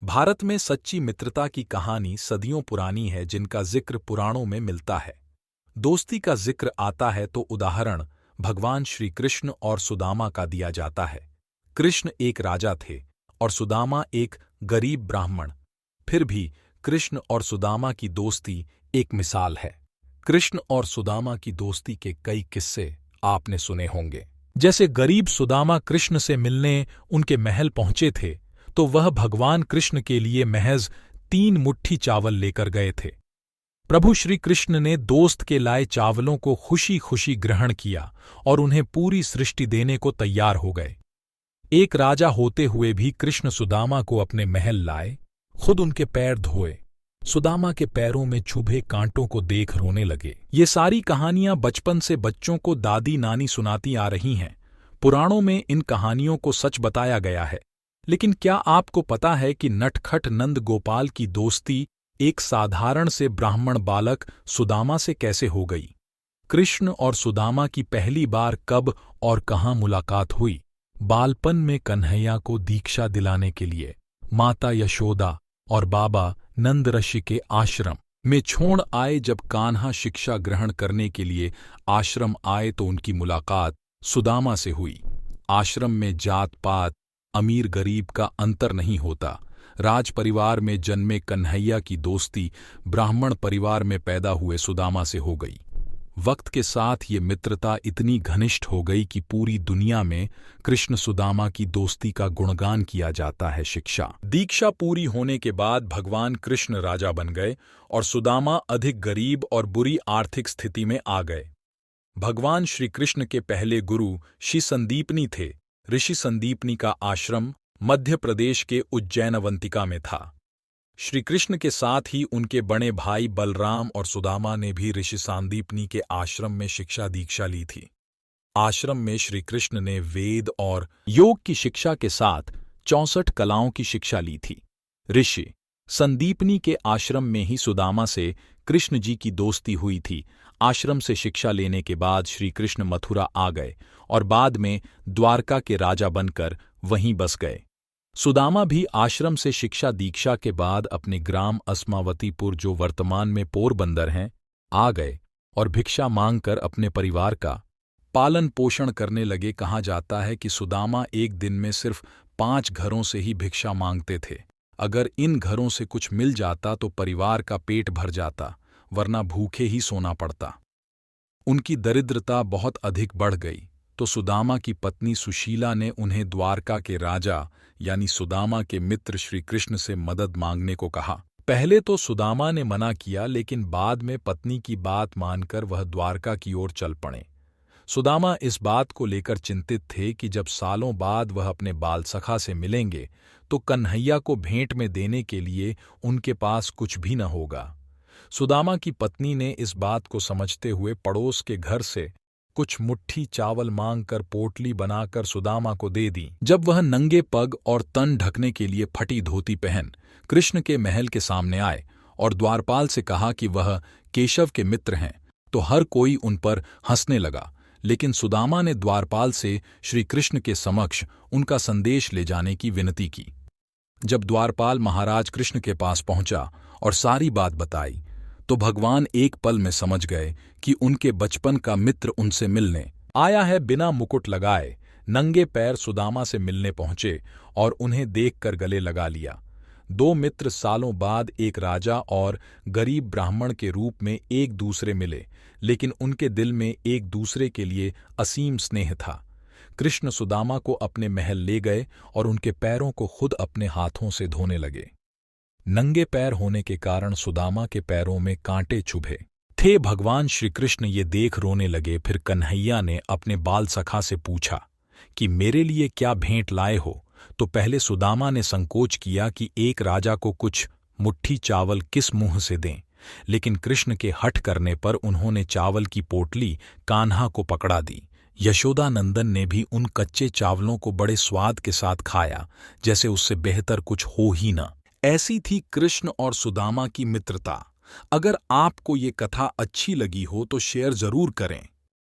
भारत में सच्ची मित्रता की कहानी सदियों पुरानी है, जिनका जिक्र पुराणों में मिलता है। दोस्ती का जिक्र आता है तो उदाहरण भगवान श्री कृष्ण और सुदामा का दिया जाता है। कृष्ण एक राजा थे और सुदामा एक गरीब ब्राह्मण। फिर भी कृष्ण और सुदामा की दोस्ती एक मिसाल है। कृष्ण और सुदामा की दोस्ती के कई किस्से आपने सुने होंगे। जैसे गरीब सुदामा कृष्ण से मिलने उनके महल पहुंचे थे, तो वह भगवान कृष्ण के लिए महज 3 मुट्ठी चावल लेकर गए थे। प्रभु श्री कृष्ण ने दोस्त के लाए चावलों को खुशी खुशी ग्रहण किया और उन्हें पूरी सृष्टि देने को तैयार हो गए। एक राजा होते हुए भी कृष्ण सुदामा को अपने महल लाए, खुद उनके पैर धोए, सुदामा के पैरों में चुभे कांटों को देख रोने लगे। ये सारी कहानियां बचपन से बच्चों को दादी नानी सुनाती आ रही हैं। पुराणों में इन कहानियों को सच बताया गया है। लेकिन क्या आपको पता है कि नटखट नंद गोपाल की दोस्ती एक साधारण से ब्राह्मण बालक सुदामा से कैसे हो गई? कृष्ण और सुदामा की पहली बार कब और कहाँ मुलाकात हुई? बालपन में कन्हैया को दीक्षा दिलाने के लिए माता यशोदा और बाबा नंद ऋषि के आश्रम में छोड़ आए। जब कान्हा शिक्षा ग्रहण करने के लिए आश्रम आए तो उनकी मुलाकात सुदामा से हुई। आश्रम में जात पात, अमीर गरीब का अंतर नहीं होता। राज परिवार में जन्मे कन्हैया की दोस्ती ब्राह्मण परिवार में पैदा हुए सुदामा से हो गई। वक्त के साथ ये मित्रता इतनी घनिष्ठ हो गई कि पूरी दुनिया में कृष्ण सुदामा की दोस्ती का गुणगान किया जाता है। शिक्षा दीक्षा पूरी होने के बाद भगवान कृष्ण राजा बन गए और सुदामा अधिक गरीब और बुरी आर्थिक स्थिति में आ गए। भगवान श्री कृष्ण के पहले गुरु श्री संदीपनी थे। ऋषि संदीपनी का आश्रम मध्य प्रदेश के उज्जैनवंतिका में था। श्री कृष्ण के साथ ही उनके बड़े भाई बलराम और सुदामा ने भी ऋषि संदीपनी के आश्रम में शिक्षा दीक्षा ली थी। आश्रम में श्री कृष्ण ने वेद और योग की शिक्षा के साथ 64 कलाओं की शिक्षा ली थी। ऋषि संदीपनी के आश्रम में ही सुदामा से कृष्ण जी की दोस्ती हुई थी। आश्रम से शिक्षा लेने के बाद श्री कृष्ण मथुरा आ गए और बाद में द्वारका के राजा बनकर वहीं बस गए। सुदामा भी आश्रम से शिक्षा दीक्षा के बाद अपने ग्राम अस्मावतीपुर, जो वर्तमान में पोरबंदर हैं, आ गए और भिक्षा मांगकर अपने परिवार का पालन पोषण करने लगे। कहा जाता है कि सुदामा एक दिन में सिर्फ 5 घरों से ही भिक्षा मांगते थे। अगर इन घरों से कुछ मिल जाता तो परिवार का पेट भर जाता, वरना भूखे ही सोना पड़ता। उनकी दरिद्रता बहुत अधिक बढ़ गई तो सुदामा की पत्नी सुशीला ने उन्हें द्वारका के राजा यानी सुदामा के मित्र श्री कृष्ण से मदद मांगने को कहा। पहले तो सुदामा ने मना किया, लेकिन बाद में पत्नी की बात मानकर वह द्वारका की ओर चल पड़े। सुदामा इस बात को लेकर चिंतित थे कि जब सालों बाद वह अपने बाल सखा से मिलेंगे तो कन्हैया को भेंट में देने के लिए उनके पास कुछ भी न होगा। सुदामा की पत्नी ने इस बात को समझते हुए पड़ोस के घर से कुछ मुट्ठी चावल मांगकर पोटली बनाकर सुदामा को दे दी। जब वह नंगे पग और तन ढकने के लिए फटी धोती पहन कृष्ण के महल के सामने आए और द्वारपाल से कहा कि वह केशव के मित्र हैं, तो हर कोई उन पर हंसने लगा। लेकिन सुदामा ने द्वारपाल से श्री कृष्ण के समक्ष उनका संदेश ले जाने की विनती की। जब द्वारपाल महाराज कृष्ण के पास पहुंचा और सारी बात बताई तो भगवान एक पल में समझ गए कि उनके बचपन का मित्र उनसे मिलने आया है। बिना मुकुट लगाए नंगे पैर सुदामा से मिलने पहुंचे और उन्हें देखकर गले लगा लिया। 2 मित्र सालों बाद एक राजा और गरीब ब्राह्मण के रूप में एक दूसरे मिले, लेकिन उनके दिल में एक दूसरे के लिए असीम स्नेह था। कृष्ण सुदामा को अपने महल ले गए और उनके पैरों को खुद अपने हाथों से धोने लगे। नंगे पैर होने के कारण सुदामा के पैरों में कांटे चुभे थे। भगवान श्री कृष्ण ये देख रोने लगे। फिर कन्हैया ने अपने बाल सखा से पूछा कि मेरे लिए क्या भेंट लाए हो? तो पहले सुदामा ने संकोच किया कि एक राजा को कुछ मुट्ठी चावल किस मुंह से दें, लेकिन कृष्ण के हठ करने पर उन्होंने चावल की पोटली कान्हा को पकड़ा दी। यशोदा नंदन ने भी उन कच्चे चावलों को बड़े स्वाद के साथ खाया, जैसे उससे बेहतर कुछ हो ही न। ऐसी थी कृष्ण और सुदामा की मित्रता। अगर आपको ये कथा अच्छी लगी हो तो शेयर जरूर करें।